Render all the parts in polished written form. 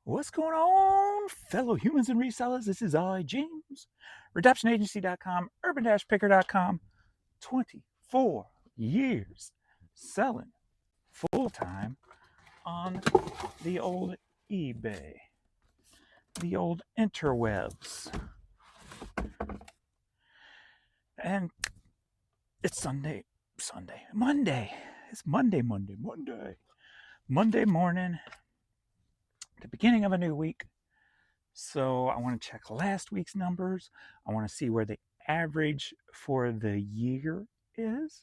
What's going on, fellow humans and resellers? This is I, James, redemptionagency.com, urban-picker.com, 24 years selling full-time on the old eBay, the old interwebs. And it's Monday. It's Monday morning, the beginning of a new week. So I want to check last week's numbers. I want to see where the average for the year is.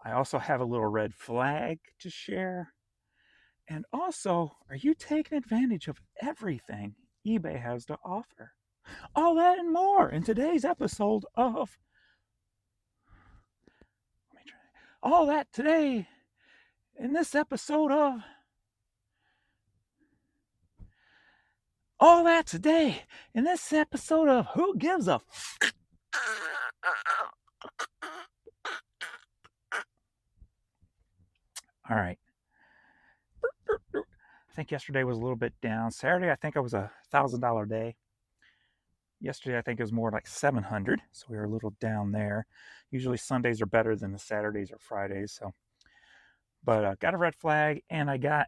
I also have a little red flag to share. And also, are you taking advantage of everything eBay has to offer? All that and more in today's episode of. Let me try. All that today in this episode of. All that today in this episode of Who Gives a. All right. I think yesterday was a little bit down. Saturday, I think it was $1,000 day. Yesterday, I think it was more like 700, so we were a little down there. Usually Sundays are better than the Saturdays or Fridays. So, but got a red flag, and I got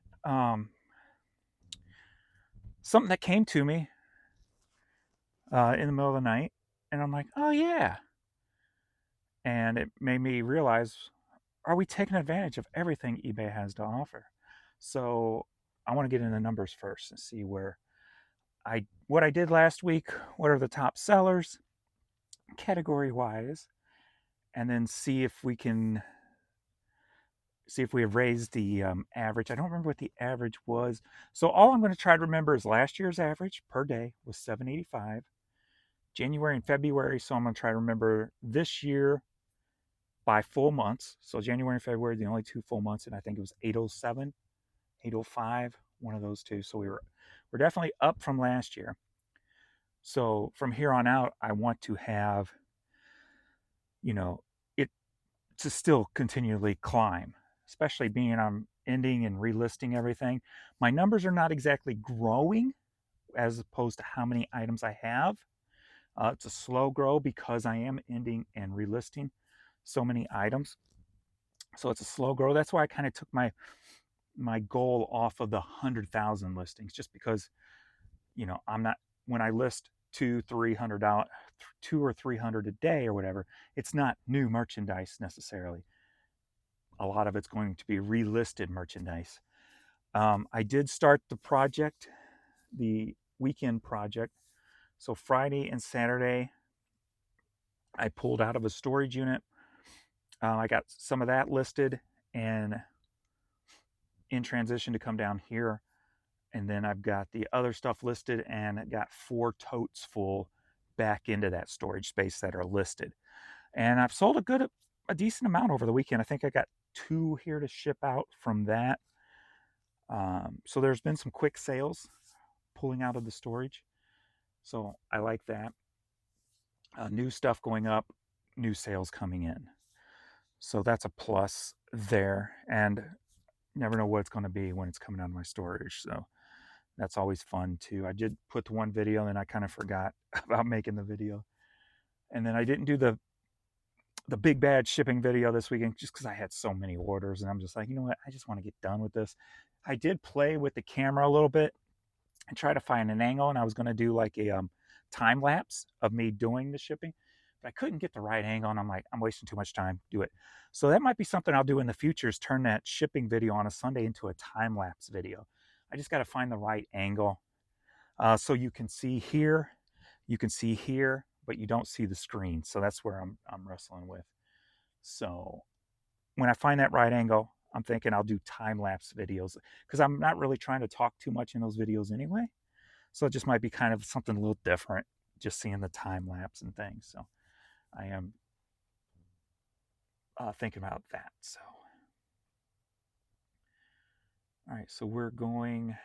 something that came to me in the middle of the night, and I'm like, oh yeah, and it made me realize, are we taking advantage of everything eBay has to offer? So I want to get into the numbers first and see what I did last week. What are the top sellers, category wise, and then see if we have raised the average. I don't remember what the average was. So all I'm going to try to remember is last year's average per day was 785. January and February. So I'm going to try to remember this year by full months. So January and February, the only 2 full months, and I think it was 807, 805, one of those two. So we're definitely up from last year. So from here on out, I want to have, it to still continually climb, especially being I'm ending and relisting everything. My numbers are not exactly growing as opposed to how many items I have. It's a slow grow because I am ending and relisting so many items. So it's a slow grow. That's why I kind of took my goal off of the 100,000 listings, just because I'm not, when I list $200-300, 200 or 300 a day or whatever, it's not new merchandise necessarily. A lot of it's going to be relisted merchandise. I did start the project, the weekend project. So Friday and Saturday, I pulled out of a storage unit. I got some of that listed and in transition to come down here. And then I've got the other stuff listed and got 4 totes full back into that storage space that are listed. And I've sold a decent amount over the weekend. I think I got 2 here to ship out from that. So there's been some quick sales pulling out of the storage. So I like that. New stuff going up, new sales coming in. So that's a plus there. And never know what it's going to be when it's coming out of my storage. So that's always fun too. I did put the one video and then I kind of forgot about making the video. And then I didn't do the big bad shipping video this weekend just because I had so many orders. And I'm just like, you know what? I just want to get done with this. I did play with the camera a little bit and try to find an angle. And I was going to do like a time lapse of me doing the shipping, but I couldn't get the right angle. And I'm like, I'm wasting too much time. Do it. So that might be something I'll do in the future, is turn that shipping video on a Sunday into a time lapse video. I just got to find the right angle. So you can see here, but you don't see the screen. So that's where I'm wrestling with. So when I find that right angle, I'm thinking I'll do time lapse videos because I'm not really trying to talk too much in those videos anyway. So it just might be kind of something a little different, just seeing the time lapse and things. So I am thinking about that. So, all right, so we're going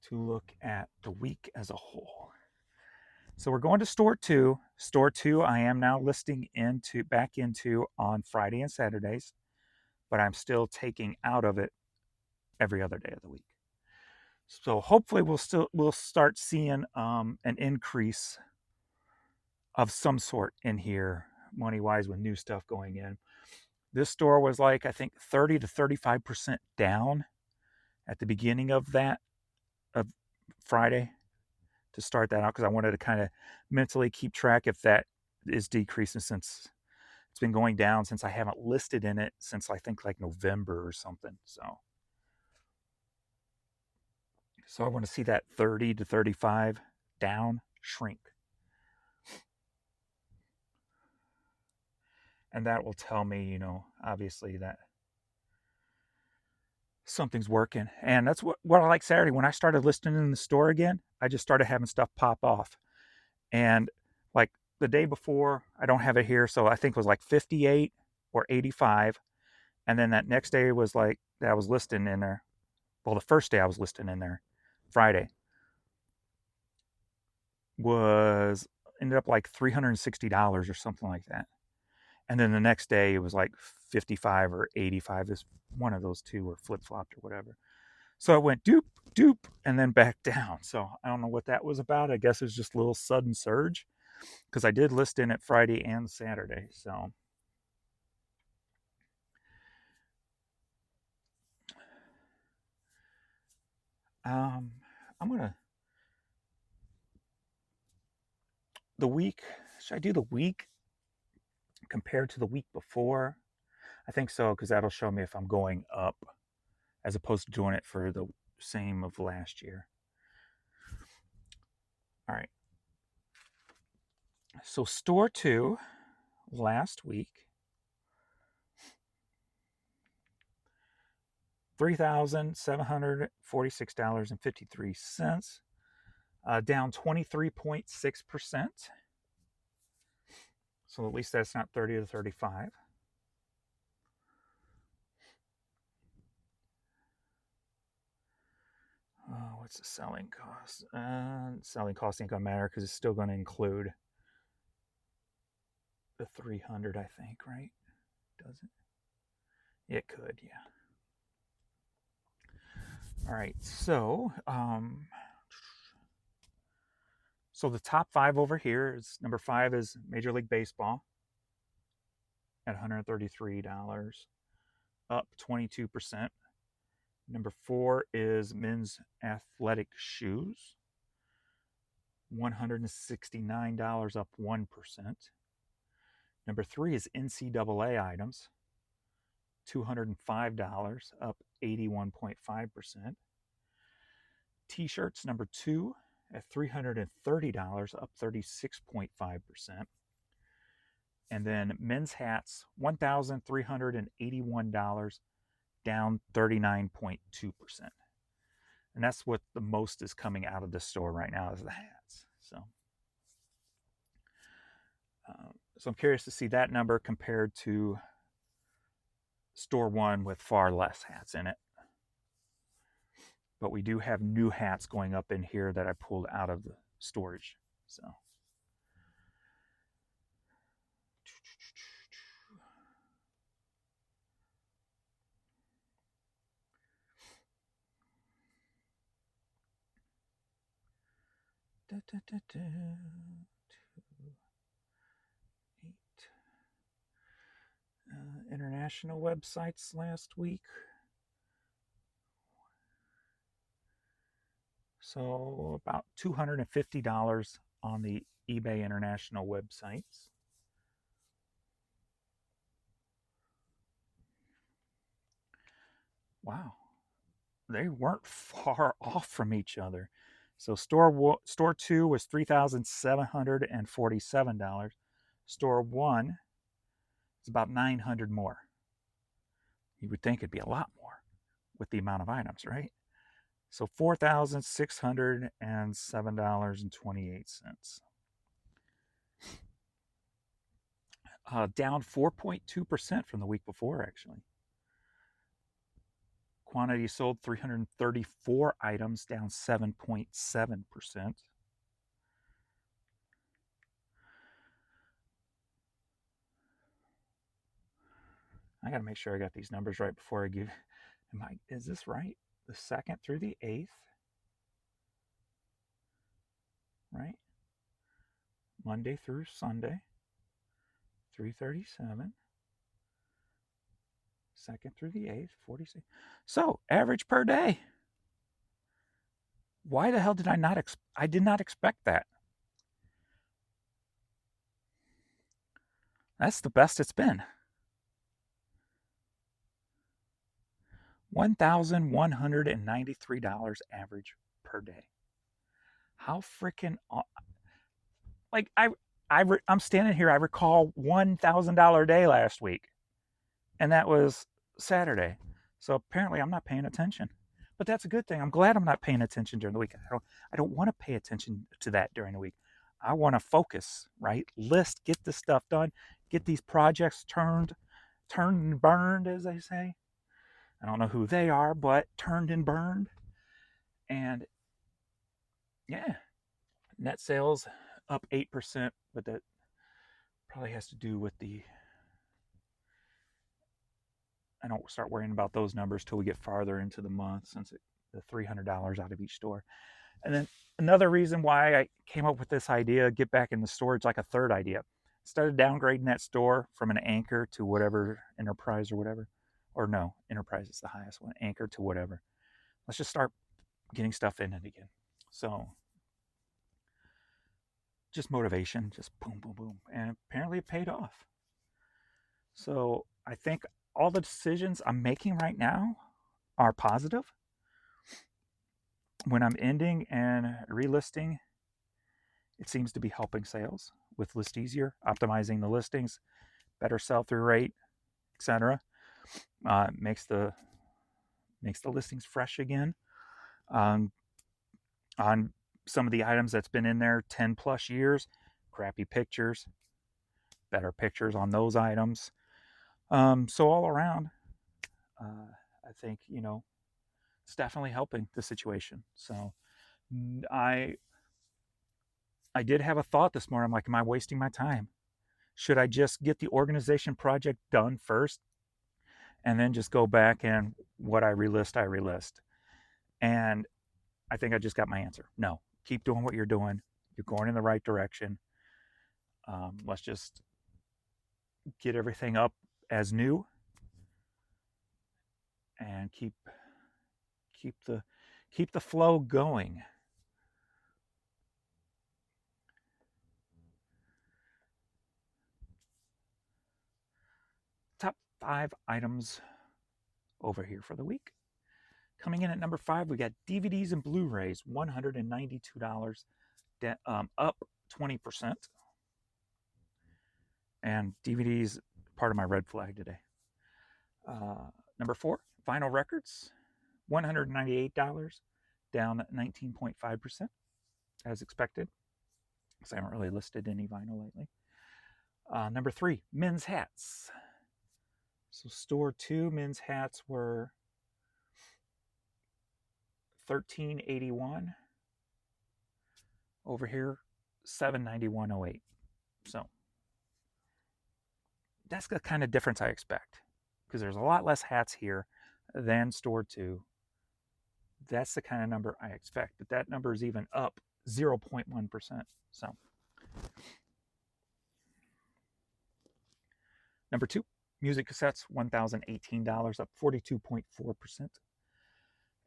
to look at the week as a whole. So we're going to store 2. Store 2, I am now listing back into on Friday and Saturdays, but I'm still taking out of it every other day of the week. So hopefully we'll start seeing an increase of some sort in here money wise with new stuff going in. This store was like I think 30 to 35% down at the beginning of that of Friday to start that out because I wanted to kind of mentally keep track if that is decreasing since it's been going down since I haven't listed in it since I think like November or something. So I want to see that 30 to 35 down shrink. And that will tell me, obviously that something's working. And that's what I like Saturday. When I started listing in the store again, I just started having stuff pop off. And like the day before, I don't have it here, so I think it was like 58 or 85. And then that next day was like that I was listing in there. Well, the first day I was listing in there, Friday, was ended up like $360 or something like that. And then the next day it was like 55 or 85. This one of those two were flip flopped or whatever. So it went doop, doop, and then back down. So I don't know what that was about. I guess it was just a little sudden surge because I did list in it Friday and Saturday. So um, I'm gonna the week. Should I do the week compared to the week before? I think so because that'll show me if I'm going up as opposed to doing it for the same of last year. All right. So store two last week, $3,746.53, down 23.6%. So at least that's not 30 to 35. What's the selling cost? Selling cost ain't gonna matter because it's still going to include the 300, I think, right? Does it? It could, yeah. All right, so the top five over here is number 5 is Major League Baseball at $133, up 22%. Number 4 is men's athletic shoes, $169, up 1%. Number 3 is NCAA items, $205, up 81.5%. T-shirts, number 2 at $330, up 36.5%. And then men's hats, $1,381, down 39.2%. And that's what the most is coming out of the store right now is the hats. So I'm curious to see that number compared to store one with far less hats in it. But we do have new hats going up in here that I pulled out of the storage. So da, da, da, da, 2, 8. International websites last week. So about $250 on the eBay International websites. Wow, they weren't far off from each other. So store two was $3,747. Store one is about 900 more. You would think it'd be a lot more with the amount of items, right? So $4,607.28. Down 4.2% from the week before, actually. Quantity sold 334 items, down 7.7%. I got to make sure I got these numbers right before I give. Is this right? The 2nd through the 8th. right? Monday through Sunday, 337. Second through the 8th, 46. So, average per day. Why the hell did I not I did not expect that. That's the best it's been. $1,193 average per day. How freaking like I'm standing here. I recall $1,000 day last week, and that was Saturday. So apparently, I'm not paying attention. But that's a good thing. I'm glad I'm not paying attention during the week. I don't want to pay attention to that during the week. I want to focus, right? List, get this stuff done, get these projects turned and burned, as they say. I don't know who they are, but turned and burned. And yeah, net sales up 8%, but that probably has to do with I don't start worrying about those numbers till we get farther into the month, since the $300 out of each store. And then another reason why I came up with this idea, get back in the storage, like a third idea. Instead of downgrading that store from an Anchor to whatever, Enterprise or whatever, or no, Enterprise is the highest one, Anchor to whatever. Let's just start getting stuff in it again. So just motivation, just boom, boom, boom. And apparently it paid off. So I think all the decisions I'm making right now are positive. When I'm ending and relisting, it seems to be helping sales with List Easier, optimizing the listings, better sell-through rate, etc. Makes the listings fresh again. On some of the items that's been in there 10 plus years, crappy pictures, better pictures on those items. So all around, I think it's definitely helping the situation. So I I did have a thought this morning. I'm like, am I wasting my time? Should I just get the organization project done first and then just go back and what I relist? And I think I just got my answer. No, keep doing what you're doing. You're going in the right direction. Let's just get everything up as new and keep the flow going. Top 5 items over here for the week. Coming in at number 5, we got DVDs and Blu-rays, $192, up 20%. And DVDs, part of my red flag today. Number 4, vinyl records, $198, down 19.5%, as expected, because I haven't really listed any vinyl lately. Number 3, men's hats. So store 2 men's hats were $13.81. Over here, $791.08. So that's the kind of difference I expect, because there's a lot less hats here than store 2. That's the kind of number I expect, but that number is even up 0.1%. So number 2, music cassettes, $1,018, up 42.4%.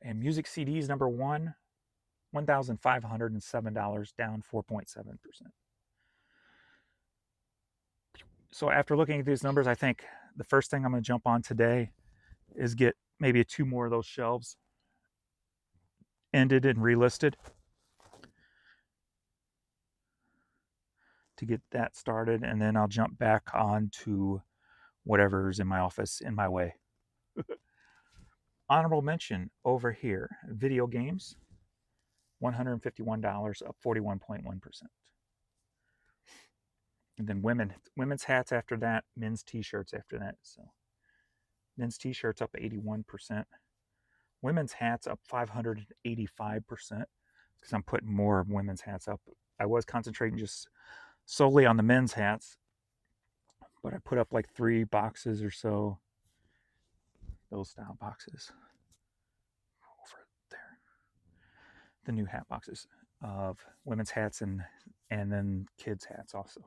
And music CDs, number 1, $1,507, down 4.7%. So after looking at these numbers, I think the first thing I'm going to jump on today is get maybe 2 more of those shelves ended and relisted to get that started, and then I'll jump back on to whatever's in my office in my way. Honorable mention over here, video games, $151, up 41.1%. And then women's hats after that, men's t-shirts after that. So men's t-shirts up 81%. Women's hats up 585%, because I'm putting more women's hats up. I was concentrating just solely on the men's hats, but I put up like 3 boxes or so, those style boxes over there, the new hat boxes. of women's hats and then kids hats also.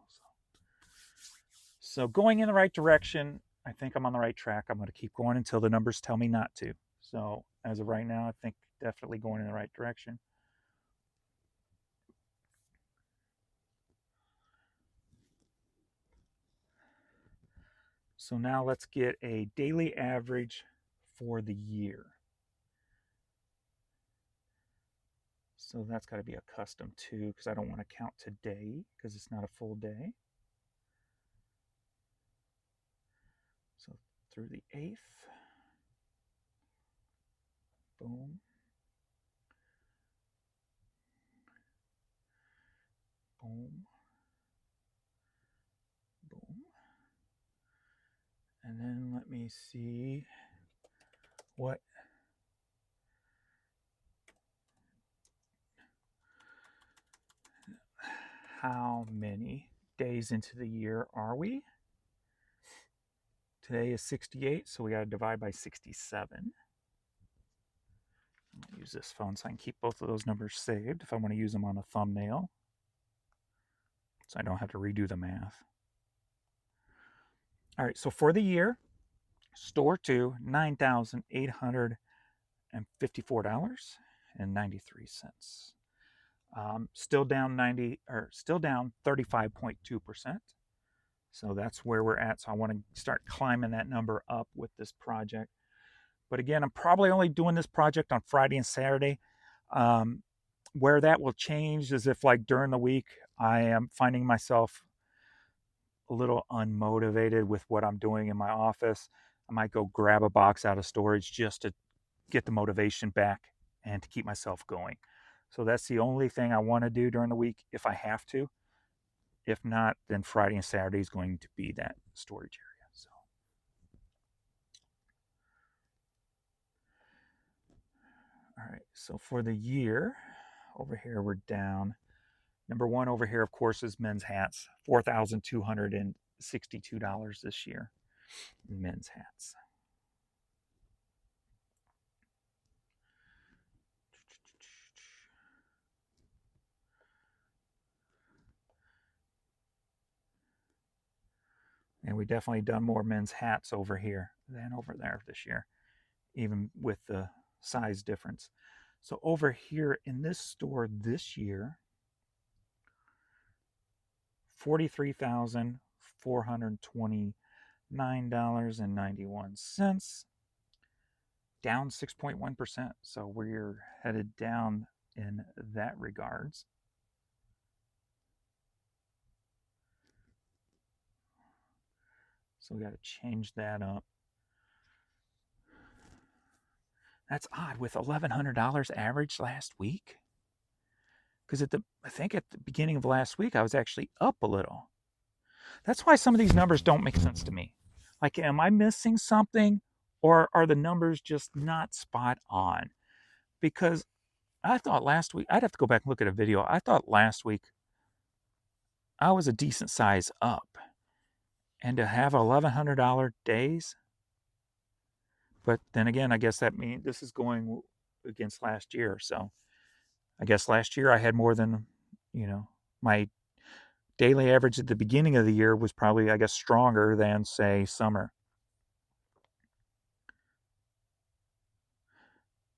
So going in the right direction. I think I'm on the right track. I'm going to keep going until the numbers tell me not to. So as of right now, I think definitely going in the right direction. So now let's get a daily average for the year. So that's got to be a custom too, because I don't want to count today because it's not a full day. So through the 8th, boom, boom, boom. And then let me see what how many days into the year are we? Today is 68, so we got to divide by 67. I'll use this phone so I can keep both of those numbers saved if I want to use them on a thumbnail, so I don't have to redo the math. All right, so for the year, store to $9,854.93. Still down 35.2%. So that's where we're at. So I want to start climbing that number up with this project. But again, I'm probably only doing this project on Friday and Saturday. Where that will change is if, like, during the week, I am finding myself a little unmotivated with what I'm doing in my office. I might go grab a box out of storage just to get the motivation back and to keep myself going. So that's the only thing I want to do during the week if I have to. If not, then Friday and Saturday is going to be that storage area. So, all right. So for the year, over here we're down. Number one over here, of course, is men's hats. $4,262 this year in men's hats. And we definitely done more men's hats over here than over there this year, even with the size difference. So over here in this store this year, $43,429.91, down 6.1%. So we're headed down in that regards. So we got to change that up. That's odd with $1,100 average last week. Because I think at the beginning of last week I was actually up a little. That's why some of these numbers don't make sense to me. Like, am I missing something, or are the numbers just not spot on? Because I thought last week, I'd have to go back and look at a video. I thought last week I was a decent size up, and to have $1,100 days. But then again, I guess that means this is going against last year. So I guess last year I had more than, my daily average at the beginning of the year was probably, I guess, stronger than, say, summer,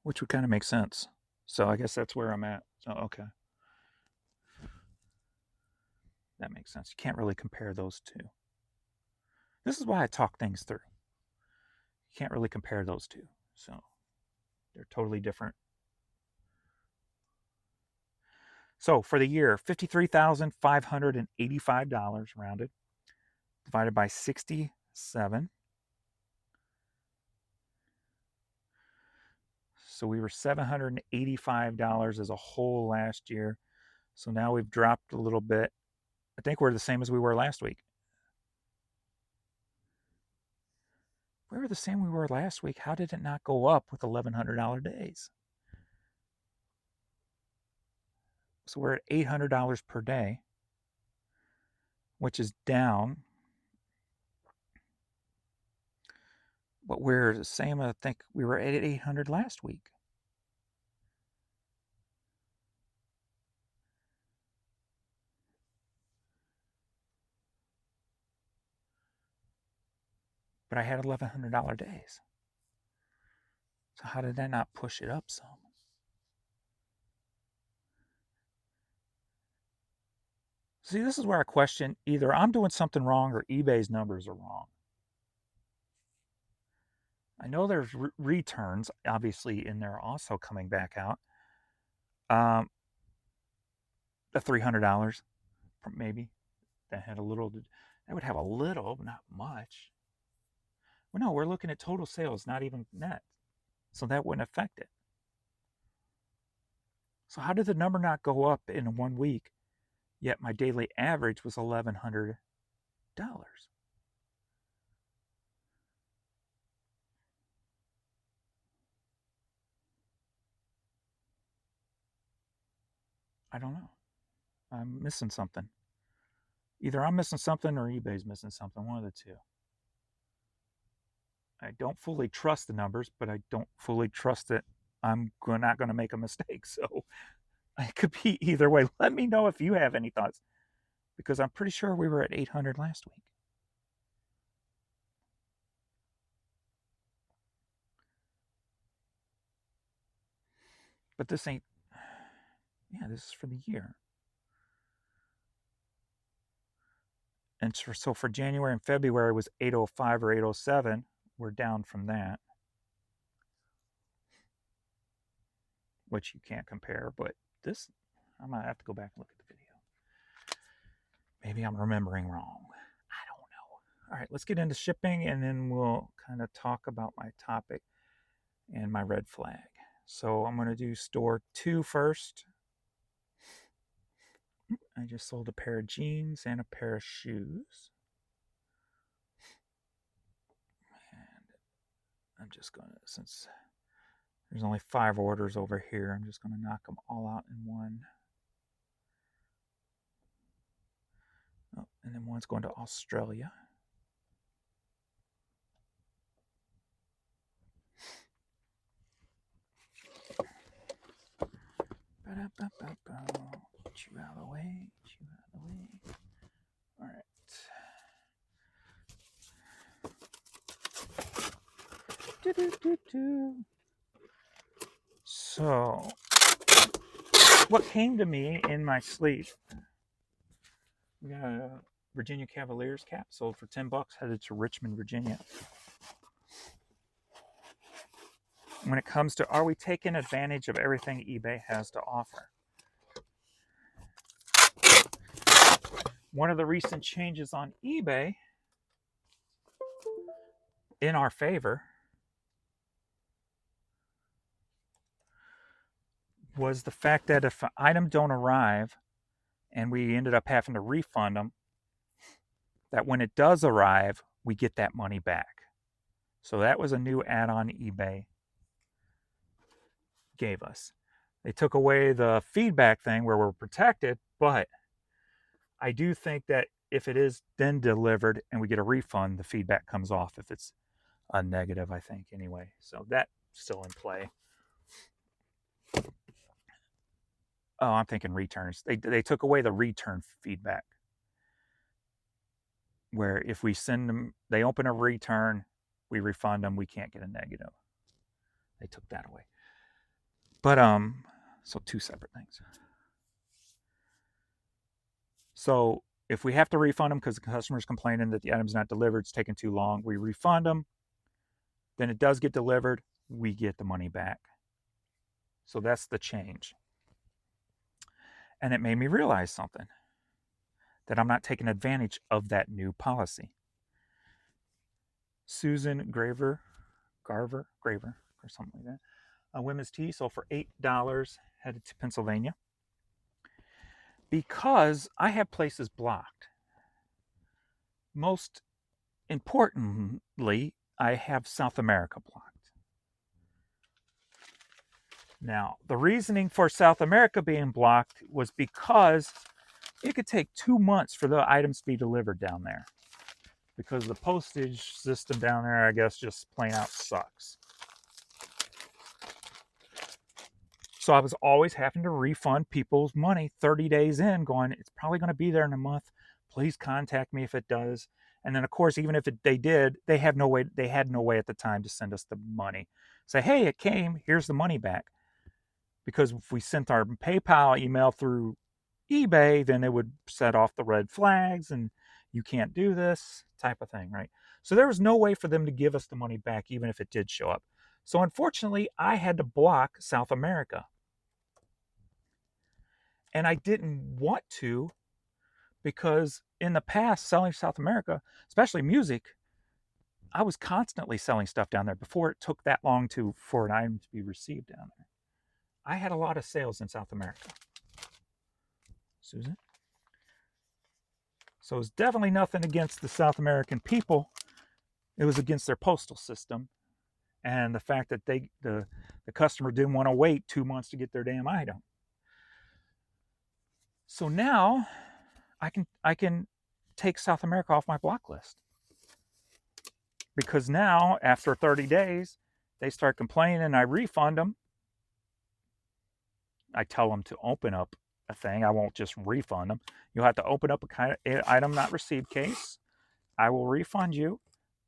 which would kind of make sense. So I guess that's where I'm at. So, okay. That makes sense. You can't really compare those two. This is why I talk things through. You can't really compare those two. So they're totally different. So for the year, $53,585 rounded, divided by 67. So we were $785 as a whole last year. So now we've dropped a little bit. I think we're the same as we were last week. We were the same we were last week. How did it not go up with $1,100 days? So we're at $800 per day, which is down. But we're the same. I think we were at 800 last week. but I had $1,100 days. So how did that not push it up some? See, this is where I question either I'm doing something wrong or eBay's numbers are wrong. I know there's returns obviously in there also coming back out. Um, the $300 maybe that had a little. That would have a little, but not much. Well, no, we're looking at total sales, not even net, so that wouldn't affect it. So how did the number not go up in 1 week? Yet my daily average was $1,100. I don't know. I'm missing something. Either I'm missing something or eBay's missing something. One of the two. I don't fully trust the numbers, but I don't fully trust that I'm not going to make a mistake. So it could be either way. Let me know if you have any thoughts, because I'm pretty sure we were at 800 last week. But this ain't, yeah, this is for the year. And so for January and February was 805 or 807. We're down from that, which you can't compare. But this, I might have to go back and look at the video. Maybe I'm remembering wrong. I don't know. All right, let's get into shipping, and then we'll kind of talk about my topic and my red flag. So I'm going to do store 2 first. I just sold a pair of jeans and a pair of shoes. And I'm just going to, since there's only 5 orders over here, I'm just going to knock them all out in one. Oh, and then one's going to Australia. Chew out of the way. Chew out of the way. All right. So, what came to me in my sleep? We got a Virginia Cavaliers cap sold for $10, headed to Richmond, Virginia. When it comes to, are we taking advantage of everything eBay has to offer? One of the recent changes on eBay in our favor was the fact that if an item don't arrive and we ended up having to refund them, that when it does arrive, we get that money back. So that was a new add-on eBay gave us. They took away the feedback thing where we're protected, but I do think that if it is then delivered and we get a refund, the feedback comes off if it's a negative, I think, anyway. So that's still in play. Oh, I'm thinking returns. They took away the return feedback, where if we send them, they open a return, we refund them, we can't get a negative. They took that away. But so 2 separate things. So if we have to refund them because the customer's complaining that the item's not delivered, it's taking too long, we refund them. Then it does get delivered, we get the money back. So that's the change. And it made me realize something, that I'm not taking advantage of that new policy. Susan Graver, or something like that, a women's tee sold for $8, headed to Pennsylvania. Because I have places blocked. Most importantly, I have South America blocked. Now, the reasoning for South America being blocked was because it could take 2 months for the items to be delivered down there, because the postage system down there, I guess, just plain out sucks. So I was always having to refund people's money 30 days in, going, it's probably going to be there in a month. Please contact me if it does. And then of course, even if they did, they had no way at the time to send us the money. Say, hey, it came, here's the money back. Because if we sent our PayPal email through eBay, then it would set off the red flags and you can't do this type of thing, right? So there was no way for them to give us the money back, even if it did show up. So unfortunately, I had to block South America. And I didn't want to, because in the past, selling South America, especially music, I was constantly selling stuff down there before it took that long for an item to be received down there. I had a lot of sales in South America. Susan? So it's definitely nothing against the South American people. It was against their postal system and the fact that the customer didn't want to wait 2 months to get their damn item. So now I can take South America off my block list, because now after 30 days they start complaining. I refund them. I tell them to open up a thing. I won't just refund them. You'll have to open up a kind of item not received case. I will refund you.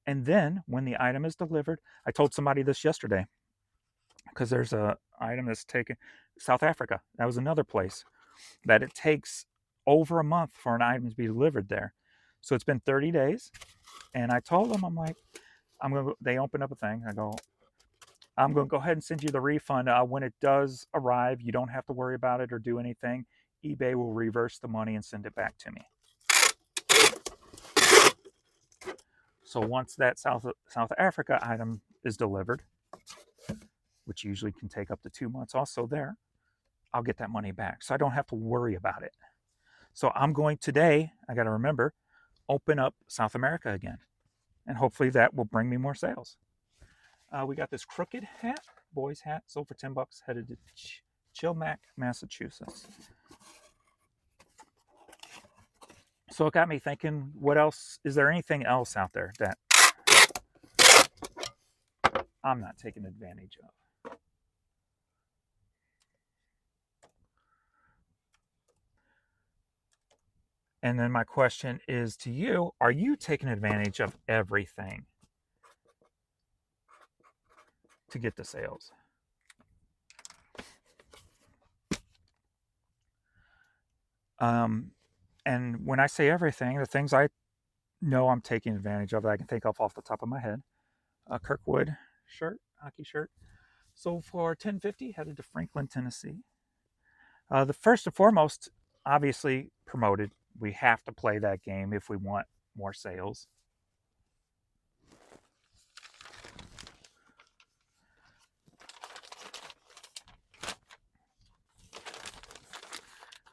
And then when the item is delivered, I told somebody this yesterday, because there's a item that's taken South Africa. That was another place that it takes over a month for an item to be delivered there. So it's been 30 days. And I told them, I'm like, they open up a thing. I go, I'm going to go ahead and send you the refund. When it does arrive, you don't have to worry about it or do anything. eBay will reverse the money and send it back to me. So once that South Africa item is delivered, which usually can take up to 2 months also there, I'll get that money back. So I don't have to worry about it. So I'm going today, I got to remember, open up South America again. And hopefully that will bring me more sales. We got this crooked hat, boys hat, sold for $10, headed to Chilmack, Massachusetts. So it got me thinking, what else? Is there anything else out there that I'm not taking advantage of? And then my question is to you, are you taking advantage of everything to get the sales? And when I say everything, the things I know I'm taking advantage of that I can think of off the top of my head. A Kirkwood shirt, hockey shirt, sold for $10.50, headed to Franklin, Tennessee. The first and foremost, obviously promoted. We have to play that game if we want more sales.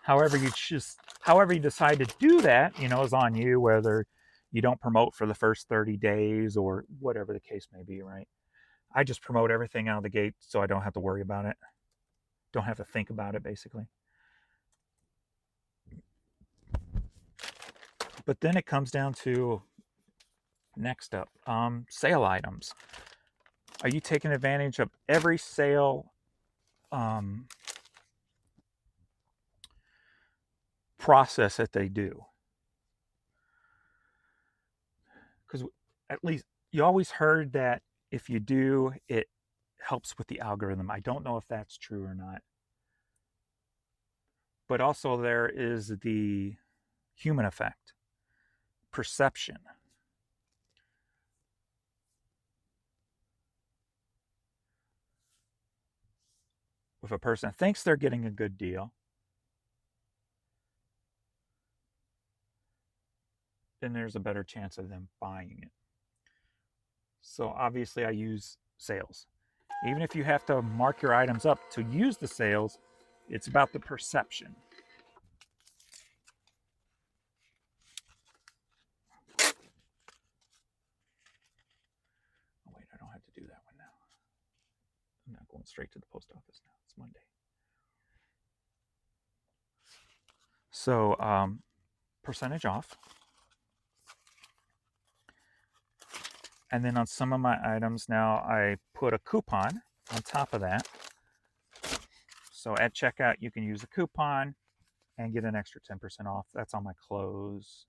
However you decide to do that, is on you, whether you don't promote for the first 30 days or whatever the case may be, right? I just promote everything out of the gate so I don't have to worry about it. Don't have to think about it, basically. But then it comes down to, next up, sale items. Are you taking advantage of every sale process that they do? Because at least you always heard that if you do, it helps with the algorithm. I don't know if that's true or not. But also there is the human effect, perception. If a person thinks they're getting a good deal, then there's a better chance of them buying it. So obviously I use sales. Even if you have to mark your items up to use the sales, it's about the perception. Oh wait, I don't have to do that one now. I'm not going straight to the post office now. It's Monday. So percentage off. And then on some of my items now, I put a coupon on top of that. So at checkout, you can use a coupon and get an extra 10% off. That's on my clothes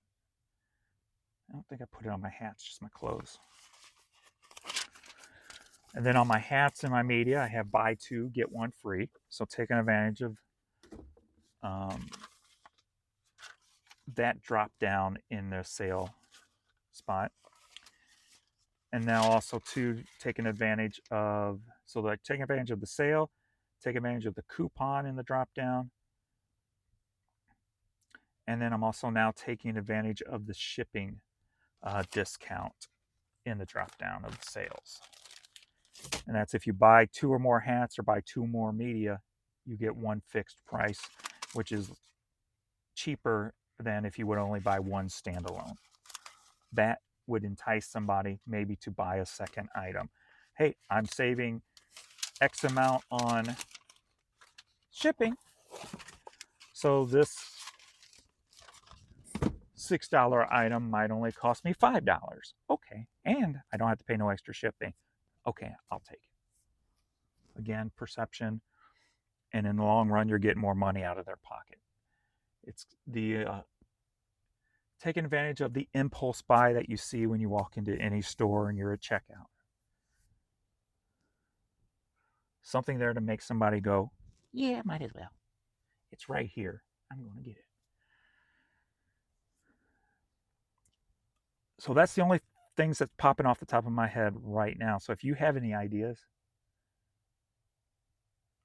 I don't think I put it on my hats, just my clothes. And then on my hats and my media, I have buy two, get one free. So taking advantage of um, that drop down in the sale spot. And now also too taking advantage of, so like taking advantage of the sale, take advantage of the coupon in the drop down. And then I'm also now taking advantage of the shipping discount in the drop down of the sales. And that's if you buy two or more hats or buy two more media, you get one fixed price, which is cheaper than if you would only buy one standalone. That would entice somebody maybe to buy a second item. Hey, I'm saving X amount on shipping, so this $6 item might only cost me $5. Okay, and I don't have to pay no extra shipping. Okay, I'll take it. Again, perception, and in the long run, you're getting more money out of their pocket. It's the taking advantage of the impulse buy that you see when you walk into any store and you're at checkout. Something there to make somebody go, yeah, might as well. It's right here. I'm going to get it. So that's the only things that's popping off the top of my head right now. So if you have any ideas,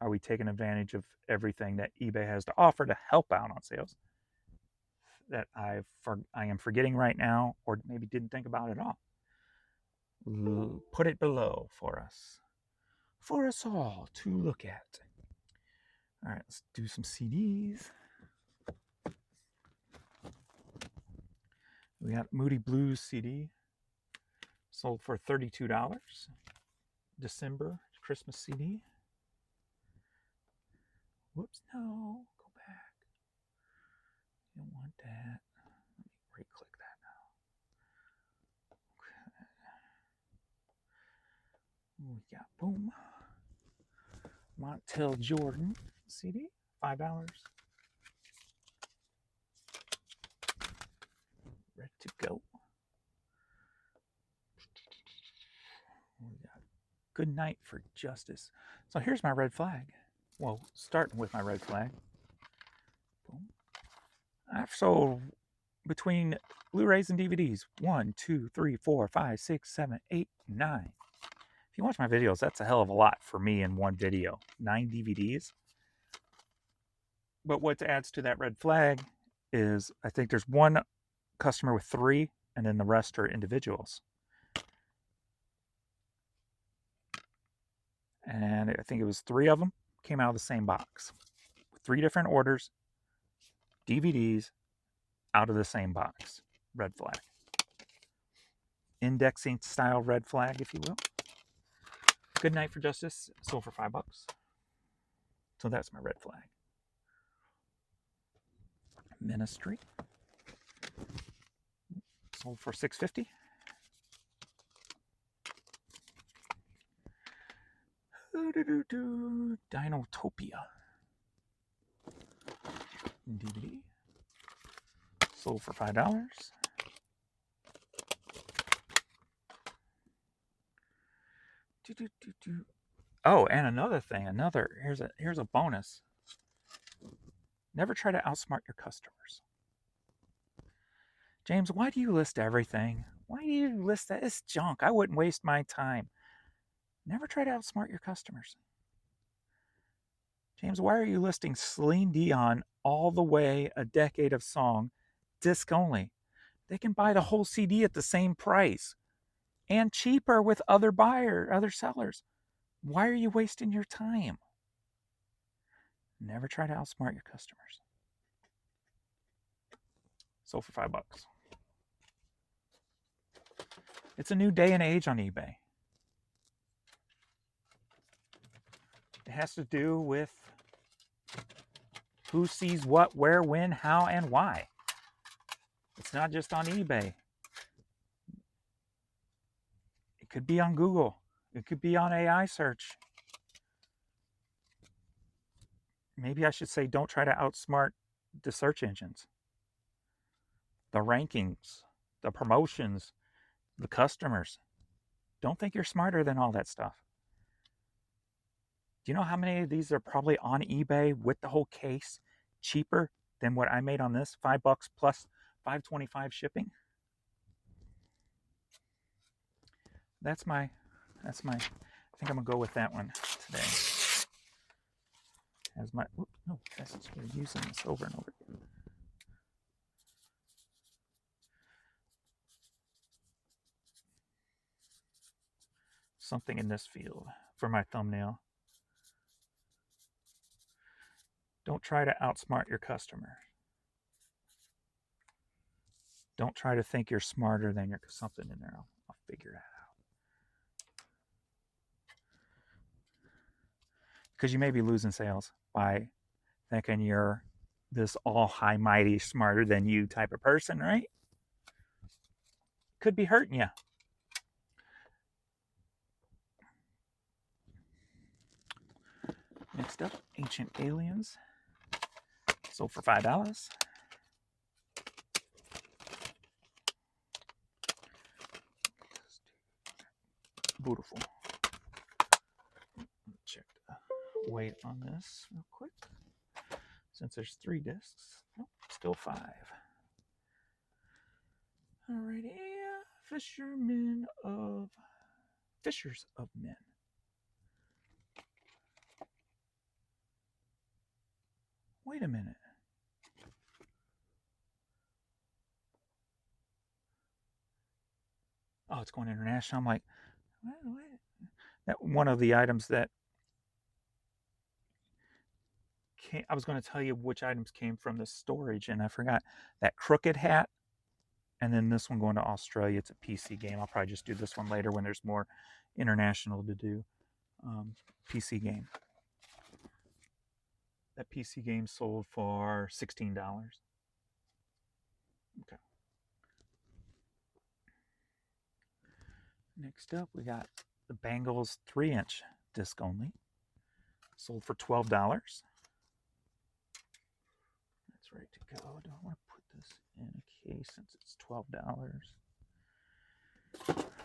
are we taking advantage of everything that eBay has to offer to help out on sales that I am forgetting right now, or maybe didn't think about at all? Put it below for us all to look at. All right, let's do some CDs. We got Moody Blues CD, sold for $32. December Christmas CD. Whoops, no, go back. You don't want that. Let me right click that now. Okay. We got boom. Montel Jordan CD, $5. Ready to go. We got Good Night for Justice. So here's my red flag. Well, starting with my red flag. Boom. I've sold between Blu-rays and DVDs 1, 2, 3, 4, 5, 6, 7, 8, 9. If you watch my videos, that's a hell of a lot for me in one video. 9 DVDs. But what adds to that red flag is I think there's one customer with 3, and then the rest are individuals. And I think it was 3 of them came out of the same box. 3 different orders, DVDs, out of the same box. Red flag. Indexing style red flag, if you will. Good Night for Justice sold for $5. So that's my red flag. Ministry sold for $6.50. Dinotopia DVD sold for $5. Oh, and another thing, here's a bonus. Never try to outsmart your customers. James, why do you list everything? Why do you list that? It's junk. I wouldn't waste my time. Never try to outsmart your customers. James, why are you listing Celine Dion All the Way, a decade of song, disc only? They can buy the whole CD at the same price and cheaper with other sellers. Why are you wasting your time? Never try to outsmart your customers. Sold for $5. It's a new day and age on eBay. It has to do with who sees what, where, when, how, and why. It's not just on eBay. It could be on Google. It could be on AI search. Maybe I should say don't try to outsmart the search engines. The rankings. the promotions, the customers. Don't think you're smarter than all that stuff. Do you know how many of these are probably on eBay with the whole case cheaper than what I made on this? $5 plus $5.25 shipping. That's my. I think I'm gonna go with that one today. As my. No, we're using this over and over again. Something in this field for my thumbnail. Don't try to outsmart your customer. Don't try to think you're smarter than your something in there. I'll figure that out. Because you may be losing sales by thinking you're this all high mighty smarter than you type of person, right? Could be hurting you. Next up, Ancient Aliens. Sold for $5. Beautiful. Check the weight on this real quick. Since there's 3 discs, nope, still 5. Alrighty, Fishers of Men. Wait a minute. Oh, it's going international. I'm like, wait. That one of the items that I was going to tell you which items came from the storage, and I forgot that crooked hat. And then this one going to Australia. It's a PC game. I'll probably just do this one later when there's more international to do. PC game. That PC game sold for $16. Okay. Next up, we got the Bengals 3-inch disc only. Sold for $12. That's ready to go. Do I want to put this in a case since it's $12?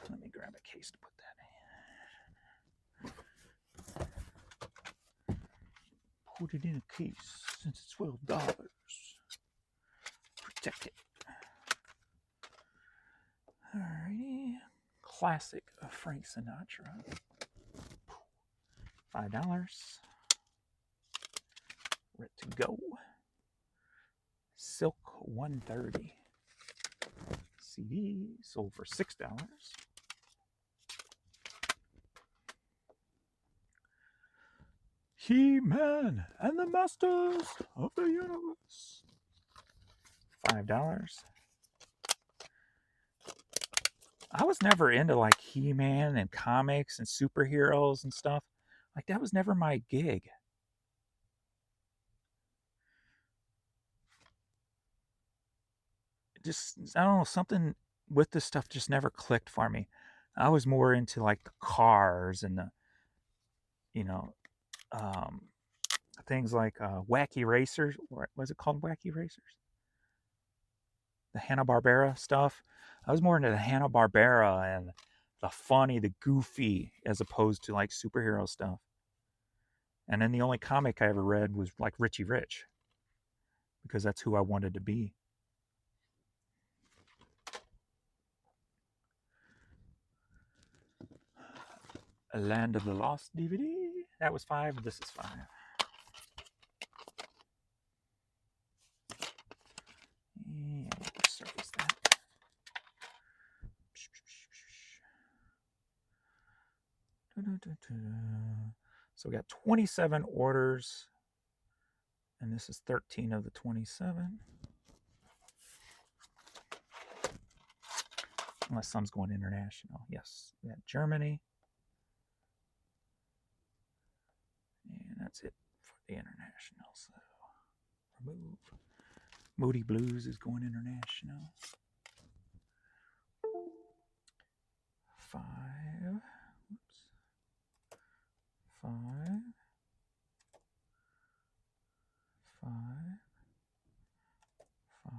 Let me grab a case to put that in. Put it in a case since it's $12. Protect it. Alrighty. Classic of Frank Sinatra. $5. Ready to go. Silk 130. CD sold for $6. He-Man and the Masters of the Universe. $5. I was never into like He-Man and comics and superheroes and stuff. Like that was never my gig. Just, I don't know, something with this stuff just never clicked for me. I was more into like the cars and the, things like Wacky Racers. What was it called? Wacky Racers? The Hanna-Barbera stuff. I was more into the Hanna-Barbera and the funny, the goofy, as opposed to like superhero stuff. And then the only comic I ever read was like Richie Rich, because that's who I wanted to be. A Land of the Lost DVD. That was $5. This is $5. Yeah, we'll surface that. So we got 27 orders, and this is 13 of the 27. Unless some's going international. Yes, we got Germany. And that's it for the international. So remove. Moody Blues is going international. 5. Oops. 5. 5. 5.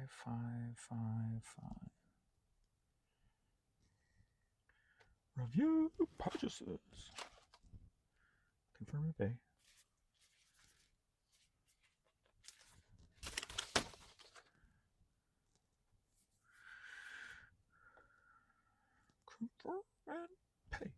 5. Review purchases. Confirm your pay. Confirm and pay.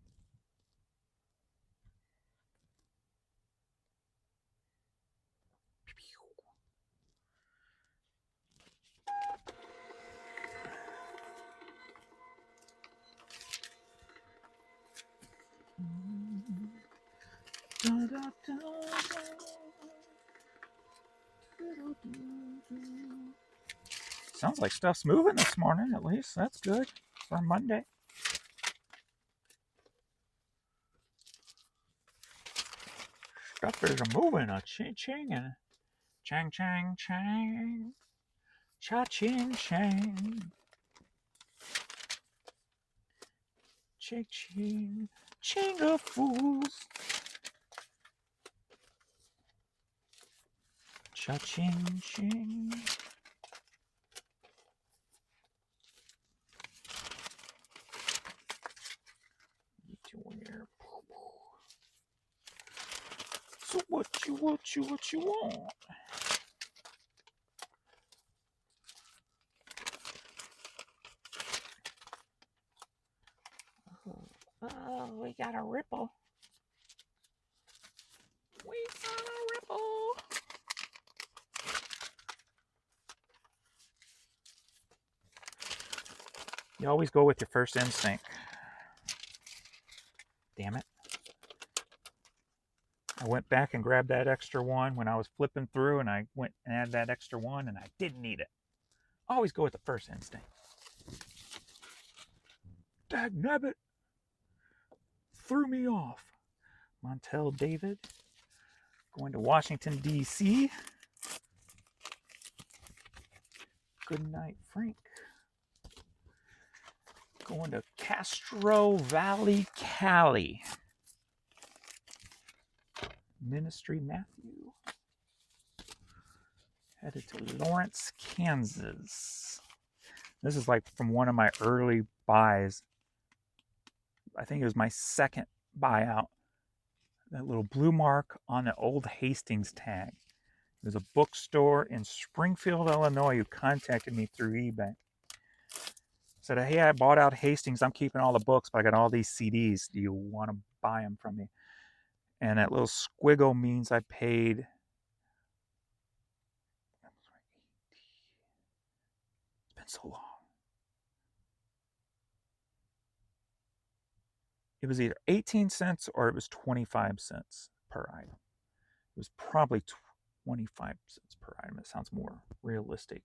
Sounds like stuff's moving this morning, at least. That's good for Monday. Stuff is moving, a ching and chang chang chang. Cha ching chang. Ching ching. Ching of fools. Cha ching ching. So what you want? Oh, we got a ripple. We got a ripple. You always go with your first instinct. Damn it. I went back and grabbed that extra one when I was flipping through, and I went and added that extra one, and I didn't need it. Always go with the first instinct. Dagnabbit threw me off. Montel David going to Washington, D.C. Good night, Frank. Going to Castro Valley, Cali. Ministry Matthew. Headed to Lawrence, Kansas. This is like from one of my early buys. I think it was my second buyout. That little blue mark on the old Hastings tag. It was a bookstore in Springfield, Illinois who contacted me through eBay. Said, hey, I bought out Hastings. I'm keeping all the books, but I got all these CDs. Do you want to buy them from me? And that little squiggle means I paid. It's been so long. It was either 18 cents or it was 25 cents per item. It was probably 25 cents per item. It sounds more realistic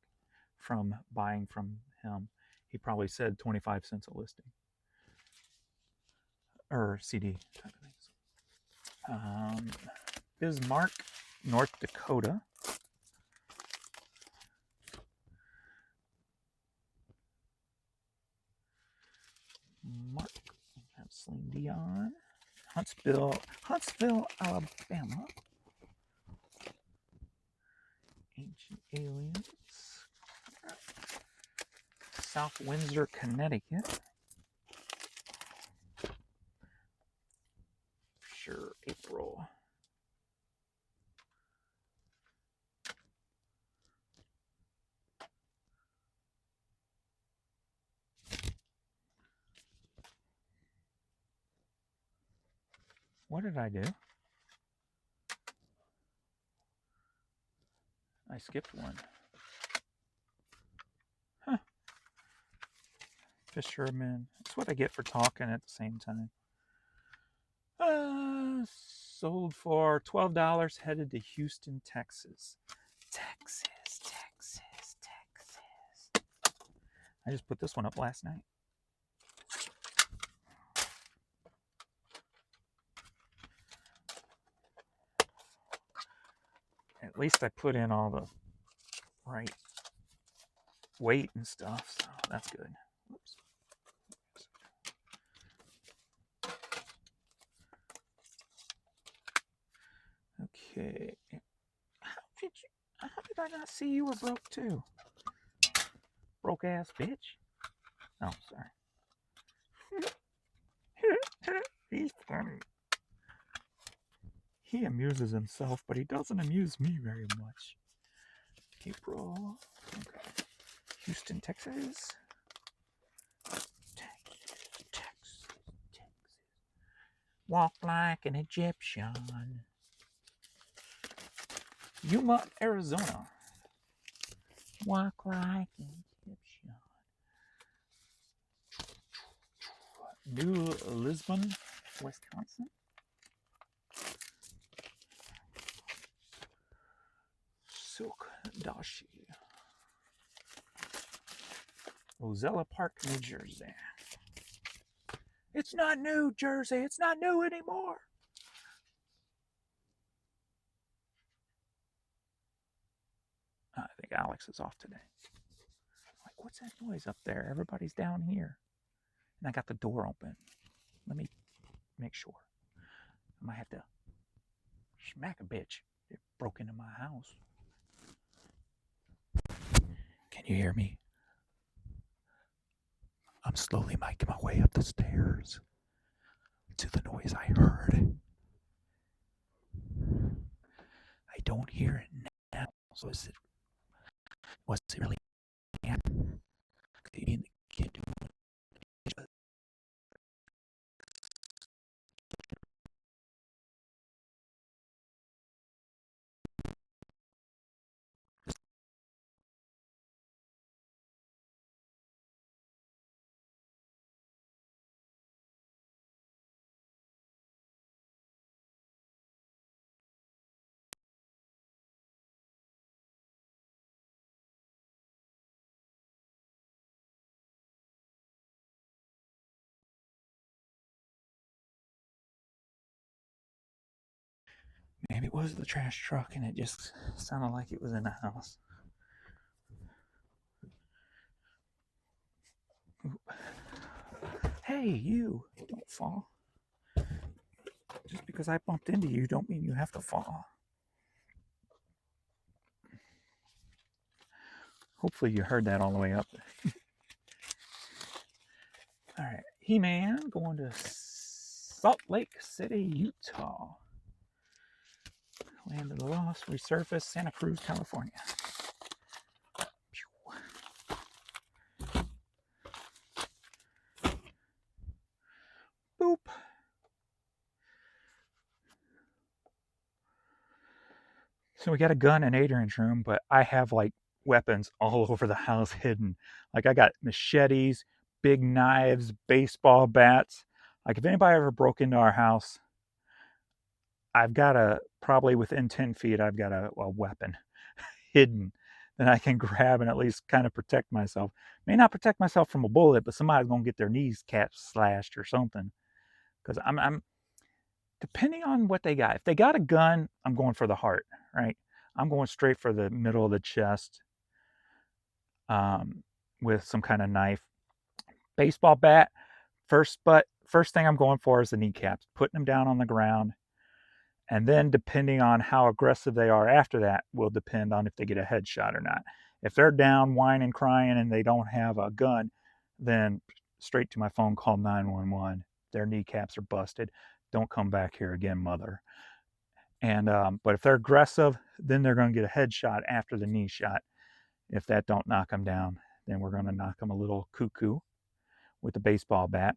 from buying from him. He probably said 25 cents a listing. Or CD type of things. Bismarck, North Dakota. Mark, have Celine Dion. Huntsville, Alabama. Ancient Aliens. South Windsor, Connecticut. Sure, April. What did I do? I skipped one. Huh. Fisherman. That's what I get for talking at the same time. Sold for $12, headed to Houston, Texas. Texas. I just put this one up last night. At least I put in all the right weight and stuff, so that's good. Whoops. Okay. How did I not see you were broke too? Broke ass bitch. Oh, sorry. He's funny. He amuses himself, but he doesn't amuse me very much. April. Okay. Houston, Texas. Texas. Walk like an Egyptian. Yuma, Arizona. Walk like an Egyptian. New Lisbon, Wisconsin. Silk Dashi. Ozella Park, New Jersey. It's not New Jersey. It's not new anymore. I think Alex is off today. Like, what's that noise up there? Everybody's down here. And I got the door open. Let me make sure. I might have to smack a bitch. It broke into my house. Can you hear me? I'm slowly making my way up the stairs to the noise I heard. I don't hear it now. So was it really bad? Maybe the kid doing it. Maybe it was the trash truck and it just sounded like it was in the house. Hey, you, don't fall. Just because I bumped into you don't mean you have to fall. Hopefully you heard that all the way up. All right, He-Man going to Salt Lake City, Utah. Land of the Lost, resurface, Santa Cruz, California. Boop. So we got a gun in Adrian's room, but I have like weapons all over the house hidden. Like I got machetes, big knives, baseball bats. Like if anybody ever broke into our house, I've got probably within 10 feet, I've got a weapon hidden that I can grab and at least kind of protect myself. May not protect myself from a bullet, but somebody's gonna get their knees slashed or something. Because I'm depending on what they got. If they got a gun, I'm going for the heart, right? I'm going straight for the middle of the chest with some kind of knife. Baseball bat, first thing I'm going for is the kneecaps, putting them down on the ground. And then depending on how aggressive they are after that will depend on if they get a headshot or not. If they're down, whining, crying, and they don't have a gun, then straight to my phone, call 911. Their kneecaps are busted. Don't come back here again, mother. And but if they're aggressive, then they're going to get a headshot after the knee shot. If that don't knock them down, then we're going to knock them a little cuckoo with the baseball bat.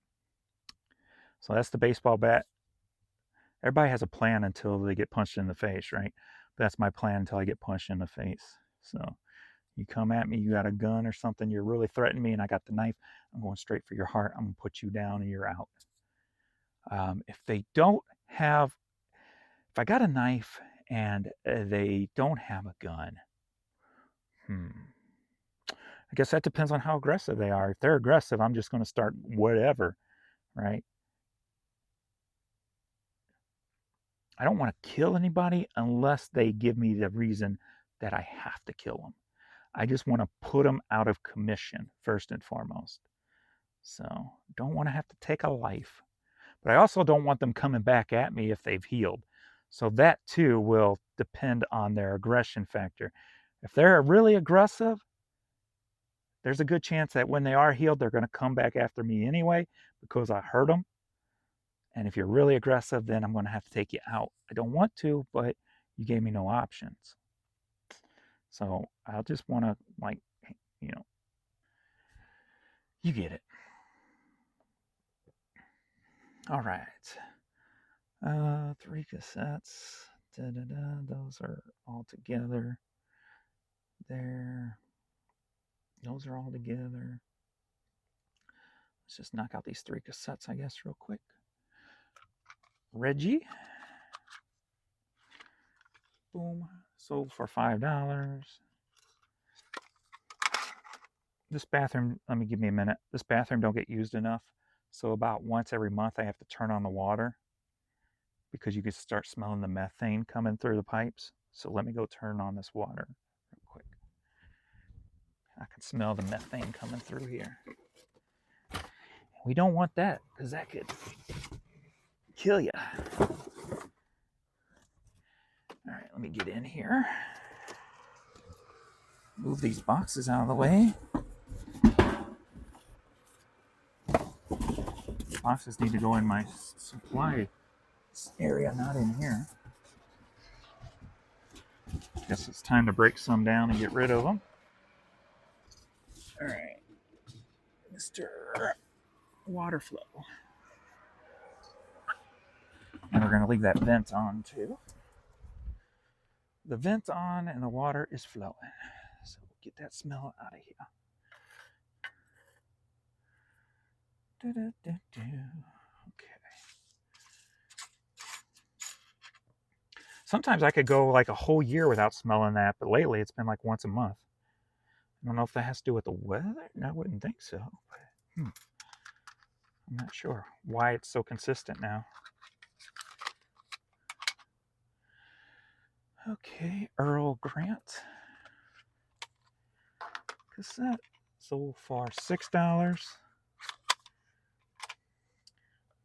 So that's the baseball bat. Everybody has a plan until they get punched in the face, right? That's my plan until I get punched in the face. So you come at me, you got a gun or something, you're really threatening me, and I got the knife, I'm going straight for your heart. I'm going to put you down and you're out. If they don't have, if I got a knife and they don't have a gun, I guess that depends on how aggressive they are. If they're aggressive, I'm just going to start whatever, right? I don't want to kill anybody unless they give me the reason that I have to kill them. I just want to put them out of commission first and foremost. So don't want to have to take a life. But I also don't want them coming back at me if they've healed. So that too will depend on their aggression factor. If they're really aggressive, there's a good chance that when they are healed, they're going to come back after me anyway because I hurt them. And if you're really aggressive, then I'm going to have to take you out. I don't want to, but you gave me no options. So I'll just want to, like, you know, you get it. All right. 3 cassettes. Those are all together. There. Those are all together. Let's just knock out these 3 cassettes, I guess, real quick. Reggie. Boom. Sold for $5. This bathroom, give me a minute. This bathroom don't get used enough. So about once every month I have to turn on the water because you can start smelling the methane coming through the pipes. So let me go turn on this water real quick. I can smell the methane coming through here. We don't want that because that could kill you. All right, let me get in here. Move these boxes out of the way. Boxes need to go in my supply area, not in here. Guess it's time to break some down and get rid of them. All right, Mr. Water flow. And we're going to leave that vent on too. The vent on and the water is flowing. So we'll get that smell out of here. Okay. Sometimes I could go like a whole year without smelling that, but lately it's been like once a month. I don't know if that has to do with the weather. I wouldn't think so. But, I'm not sure why it's so consistent now. Okay, Earl Grant. Cassette sold for $6.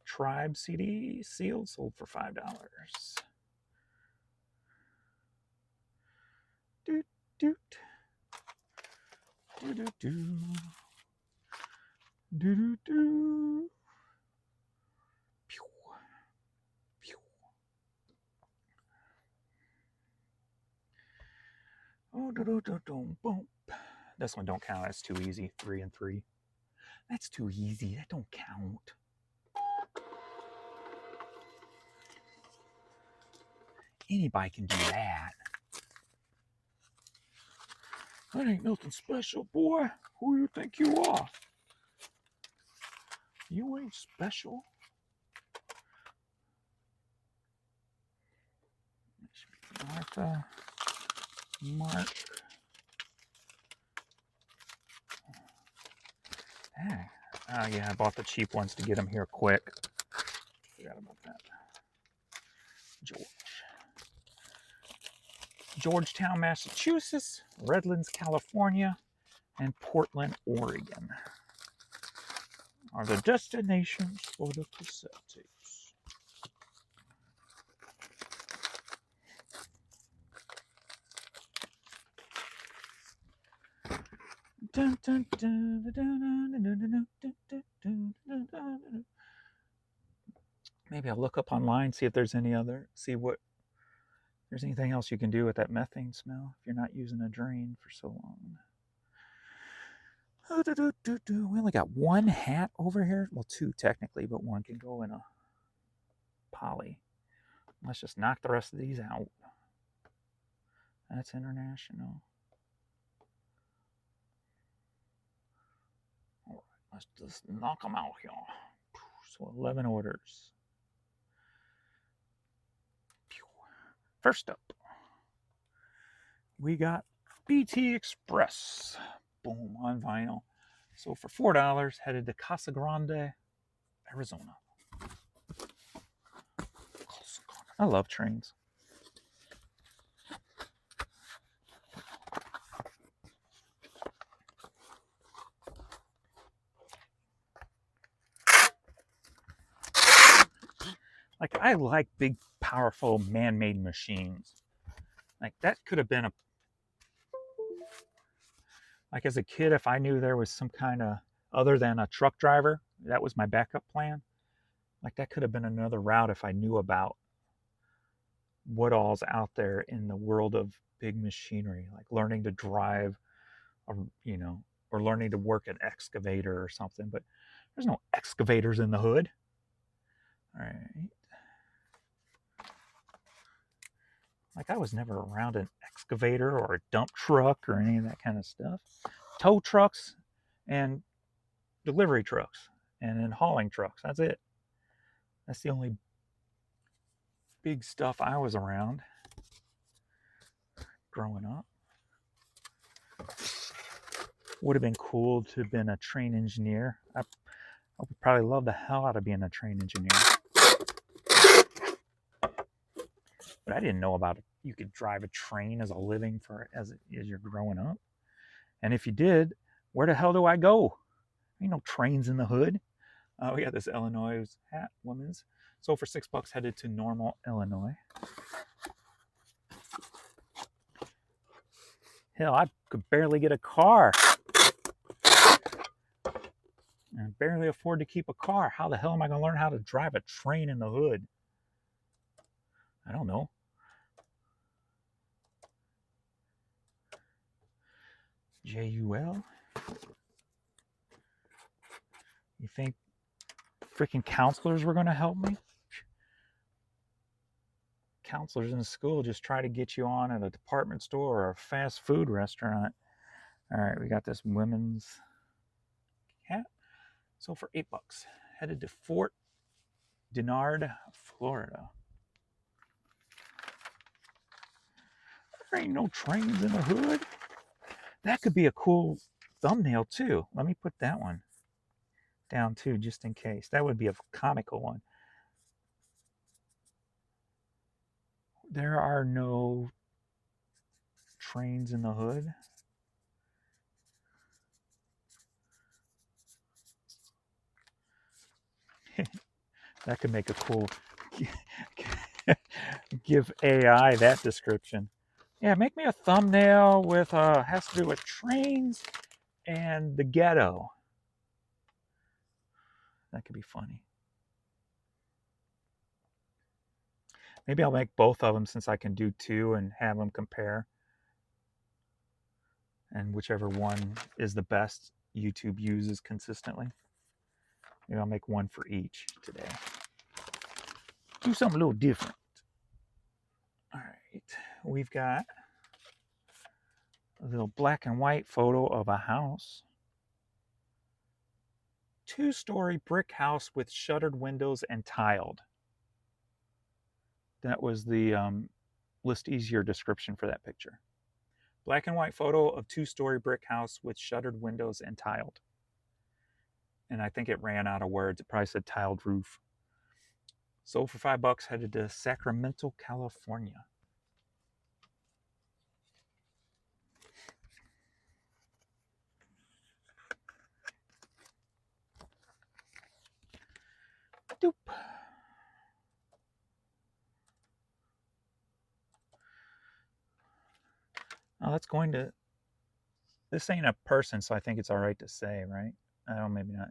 Tribe CD sealed sold for $5. Doot doot. Doot doot doot. Doot doot doot. Pew. Pew. Oh, do do do do boom. This one don't count. That's too easy. 3 and 3. That's too easy. That don't count. Anybody can do that. That ain't nothing special, boy. Who you think you are? You ain't special. Martha, Mark. Ah, yeah, I bought the cheap ones to get them here quick. Forgot about that. Georgetown, Massachusetts, Redlands, California, and Portland, Oregon are the destinations for the cassette tapes. Dun, dun, dun, dun, dun, dun, dun, dun, dun. Maybe I'll look up online, see if there's see what there's anything else you can do with that methane smell if you're not using a drain for so long. We only got 1 hat over here. Well, 2 technically, but 1 can go in a poly. Let's just knock the rest of these out. That's international. All right, let's just knock them out here. So 11 orders. First up, we got BT Express. Boom, on vinyl. So for $4, headed to Casa Grande, Arizona. I love trains. Like, I like big, powerful, man-made machines. Like, that could have been Like as a kid, if I knew there was some kind of, other than a truck driver, that was my backup plan. Like that could have been another route if I knew about what all's out there in the world of big machinery, like learning to drive, or or learning to work an excavator or something. But there's no excavators in the hood. All right. Like I was never around an excavator or a dump truck or any of that kind of stuff. Tow trucks and delivery trucks and then hauling trucks. That's it. That's the only big stuff I was around growing up. Would have been cool to have been a train engineer. I would probably love the hell out of being a train engineer. But I didn't know about it. You could drive a train as a living as you're growing up. And if you did, where the hell do I go? Ain't no trains in the hood. We got this Illinois hat, women's. So for $6, headed to Normal, Illinois. Hell, I could barely get a car. And barely afford to keep a car. How the hell am I going to learn how to drive a train in the hood? I don't know. JUL? You think freaking counselors were going to help me? Counselors in school just try to get you on at a department store or a fast food restaurant. All right, we got this women's hat. So for $8, headed to Fort Denard, Florida. There ain't no trains in the hood. That could be a cool thumbnail too. Let me put that one down too, just in case. That would be a comical one. There are no trains in the hood. That could make a cool, give AI that description. Yeah, make me a thumbnail with, has to do with trains and the ghetto. That could be funny. Maybe I'll make both of them since I can do two and have them compare. And whichever one is the best YouTube uses consistently. Maybe I'll make one for each today. Do something a little different. All right, we've got a little black and white photo of a house. 2-story brick house with shuttered windows and tiled. That was the list easier description for that picture. Black and white photo of 2-story brick house with shuttered windows and tiled. And I think it ran out of words. It probably said tiled roof. Sold for $5, headed to Sacramento, California. Doop. Oh, that's going to... This ain't a person, so I think it's all right to say, right? I don't know, maybe not.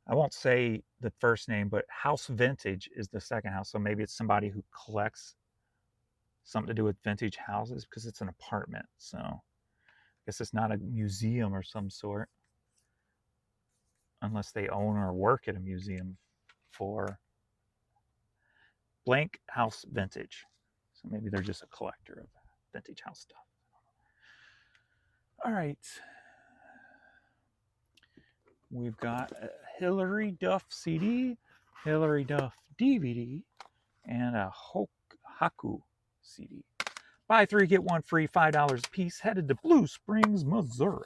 I won't say the first name, but House Vintage is the second house. So maybe it's somebody who collects something to do with vintage houses because it's an apartment. So I guess it's not a museum or some sort. Unless they own or work at a museum for blank House Vintage. So maybe they're just a collector of vintage house stuff. All right. We've got a Hillary Duff CD, Hillary Duff DVD, and a Haku CD. Buy 3, get 1 free, $5 a piece. Headed to Blue Springs, Missouri.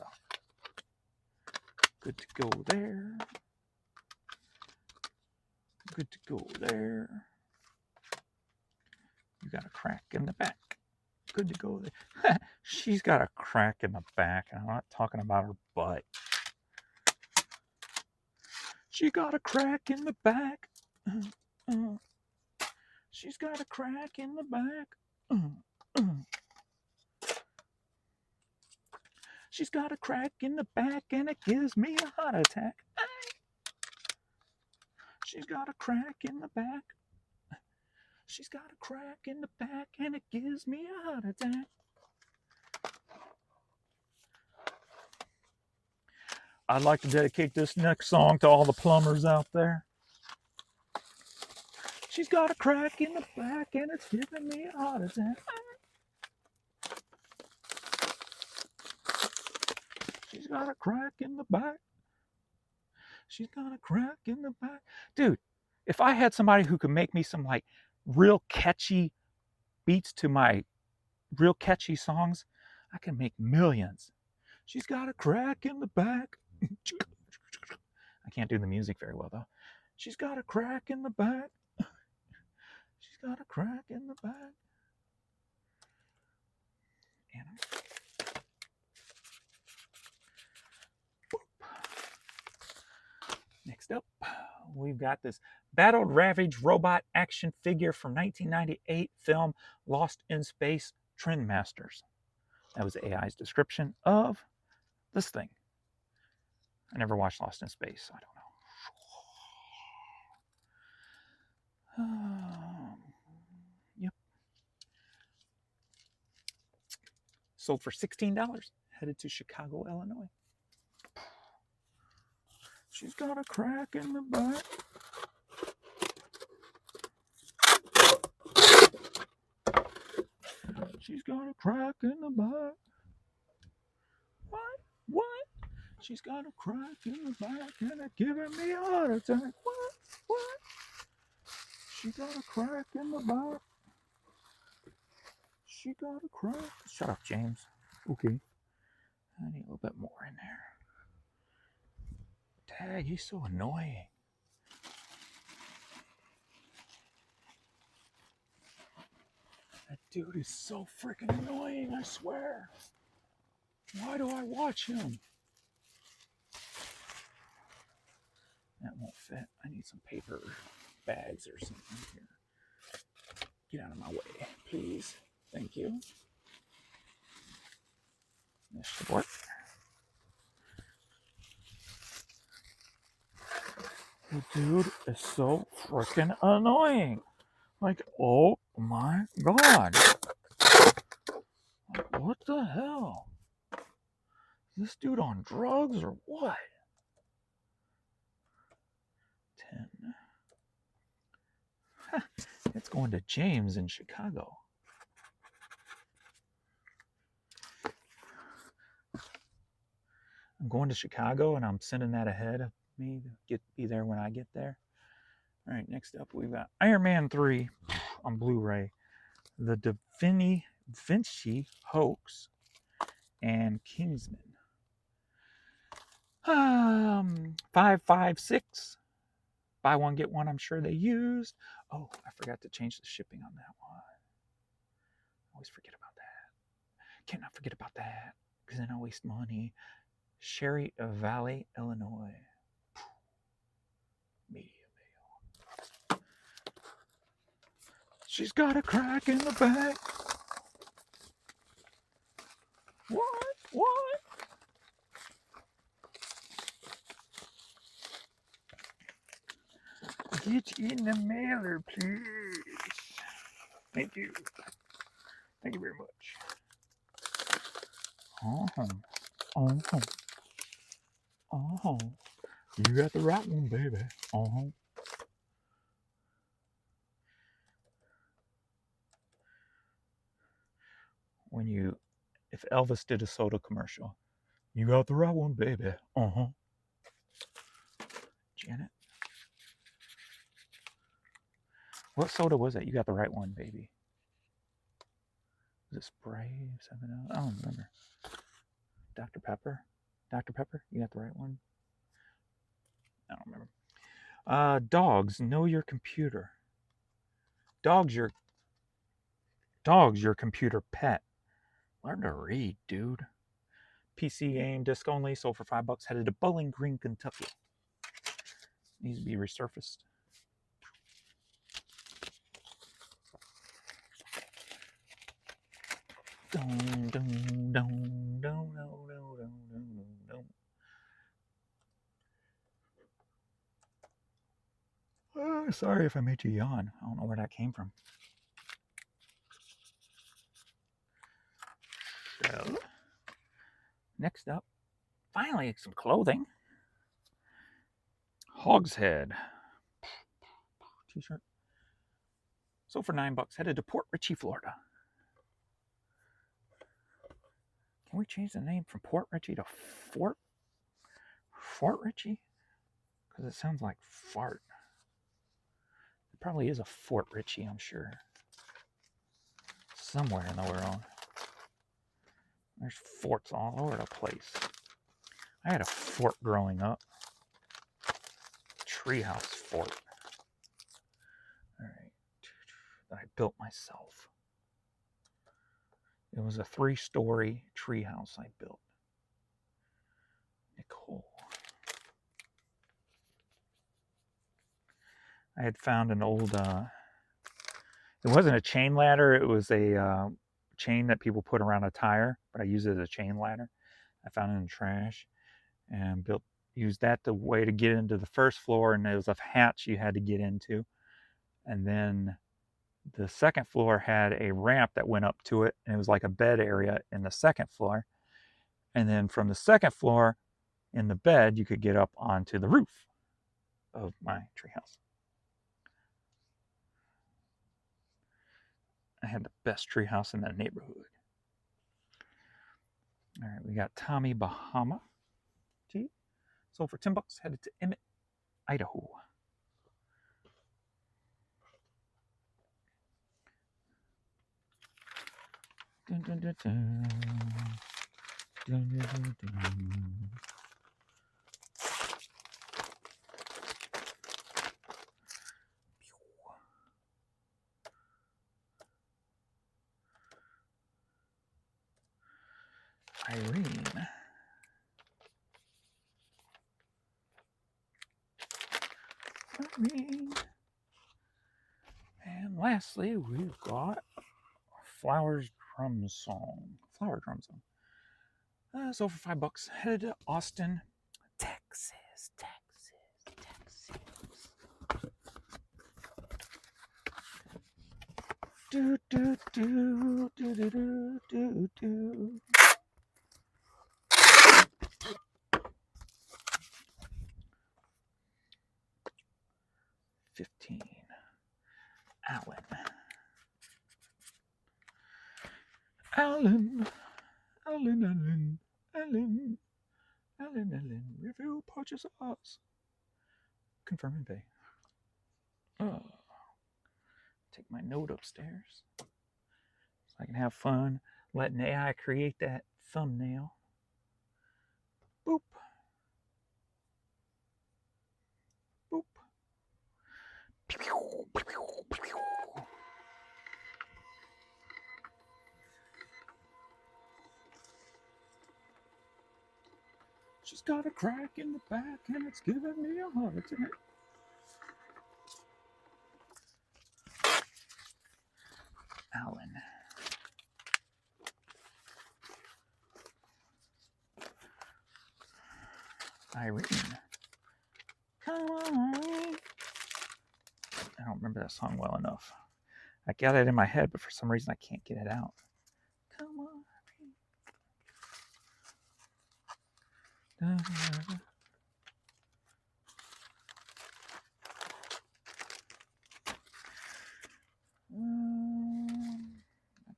Good to go there. Good to go there. You got a crack in the back. Good to go there. She's got a crack in the back. I'm not talking about her butt. She got a crack in the back. She's got a crack in the back. She's got a crack in the back and it gives me a heart attack. She's got a crack in the back. She's got a crack in the back and it gives me a heart attack. I'd like to dedicate this next song to all the plumbers out there. She's got a crack in the back and it's giving me a heart attack. She's got a crack in the back. She's got a crack in the back. Dude, if I had somebody who could make me some like real catchy beats to my real catchy songs, I can make millions. She's got a crack in the back. I can't do the music very well though. She's got a crack in the back. She's got a crack in the back. And next up, we've got this battled ravaged robot action figure from 1998 film Lost in Space Trendmasters. That was AI's description of this thing. I never watched Lost in Space, so I don't know. Yep. Sold for $16. Headed to Chicago, Illinois. She's got a crack in the back. She's got a crack in the back. What? She's got a crack in the back and it's giving me a heart attack. What? She got a crack in the back. She got a crack. Shut up, James. Okay. I need a little bit more in there. Dad, he's so annoying. That dude is so freaking annoying, I swear. Why do I watch him? That won't fit. I need some paper bags or something here. Get out of my way, please. Thank you. This should work. The dude is so freaking annoying. Like, oh my god. Like, what the hell? Is this dude on drugs or what? 10. It's going to James in Chicago. I'm going to Chicago and I'm sending that ahead of me to be there when I get there. All right, next up we've got Iron Man 3 on Blu-ray, The Da Vinci Hoax, and Kingsman. 556. Buy one, get one, I'm sure they used. Oh, I forgot to change the shipping on that one. I always forget about that. Cannot forget about that, because then I waste money. Sherry Valley, Illinois. Media mail. She's got a crack in the back. What? Get in the mailer, please. Thank you. Thank you very much. You got the right one, baby. If Elvis did a soda commercial, you got the right one, baby. Janet. What soda was that? You got the right one, baby. Was it Spray? 7-Up? I don't remember. Dr. Pepper? Dr. Pepper? You got the right one? I don't remember. Dogs, know your computer. Dogs, your computer pet. Learn to read, dude. PC game, disc only, sold for $5. Headed to Bowling Green, Kentucky. Needs to be resurfaced. Sorry if I made you yawn. I don't know where that came from. So, next up, finally some clothing. Hogshead t-shirt. So for $9, headed to Port Richey, Florida. Can we change the name from Port Richey to Fort Richey? Because it sounds like fart. It probably is a Fort Richey, I'm sure. Somewhere in the world. There's forts all over the place. I had a fort growing up. Treehouse fort. Alright. That I built myself. It was a 3-story treehouse I built. Nicole. I had found an old, it wasn't a chain ladder, it was a chain that people put around a tire, but I used it as a chain ladder. I found it in the trash and used that the way to get into the first floor, and there was a hatch you had to get into. And then the second floor had a ramp that went up to it, and it was like a bed area in the second floor. And then from the second floor in the bed, you could get up onto the roof of my treehouse. I had the best treehouse in that neighborhood. All right, we got Tommy Bahama tea. Sold for $10, headed to Emmett, Idaho. Dun, dun, dun, dun. Dun, dun, dun, dun. Irene. And lastly, we've got Flower Drum Song. So for $5, headed to Austin, Texas. Do do do do do do do do. $15. Allen, review purchase us. Confirm and pay. Oh, take my note upstairs so I can have fun letting AI create that thumbnail. Boop. Boop. She's got a crack in the back and it's giving me a heart attack. Allen. Irene. Come on, Irene. I don't remember that song well enough. I got it in my head, but for some reason I can't get it out. Come on, Irene. I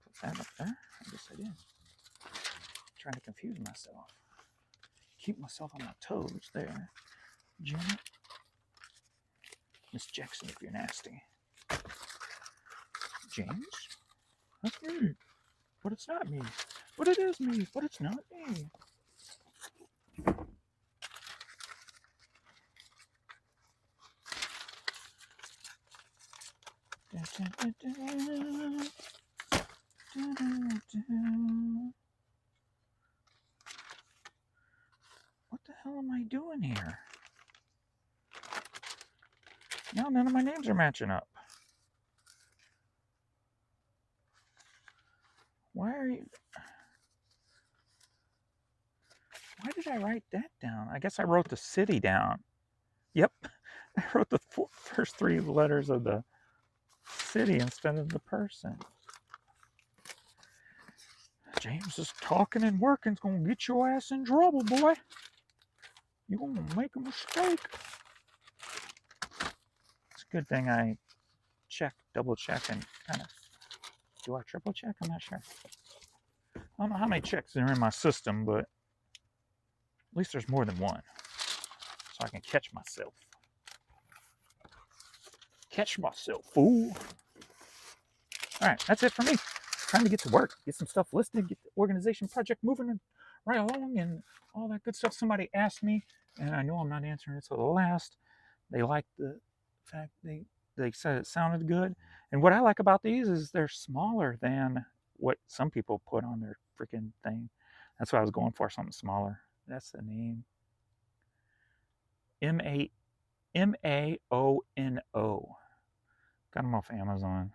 put that up there. I guess I did. Trying to confuse myself. Keep myself on my toes there. Janet. Miss Jackson, if you're nasty. James? That's me. But it's not me. But it is me. But it's not me. What the hell am I doing here? Now none of my names are matching up. Why did I write that down? I guess I wrote the city down. Yep, I wrote the first three letters of the city instead of the person. James is talking and working. It's going to get your ass in trouble, boy. You're going to make a mistake. It's a good thing I double check, and kind of, do I triple check? I'm not sure. I don't know how many checks are in my system, but at least there's more than one. So I can catch myself. Catch myself, fool. All right, that's it for me. Trying to get to work, get some stuff listed, get the organization project moving right along, and all that good stuff. Somebody asked me, and I know I'm not answering it to the last. They liked the fact they said it sounded good. And what I like about these is they're smaller than what some people put on their freaking thing. That's what I was going for, something smaller. That's the name. Maono. Got them off Amazon.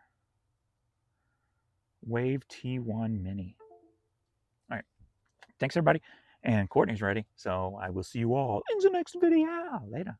Wave T1 Mini. All right. Thanks, everybody. And Courtney's ready. So I will see you all in the next video. Later.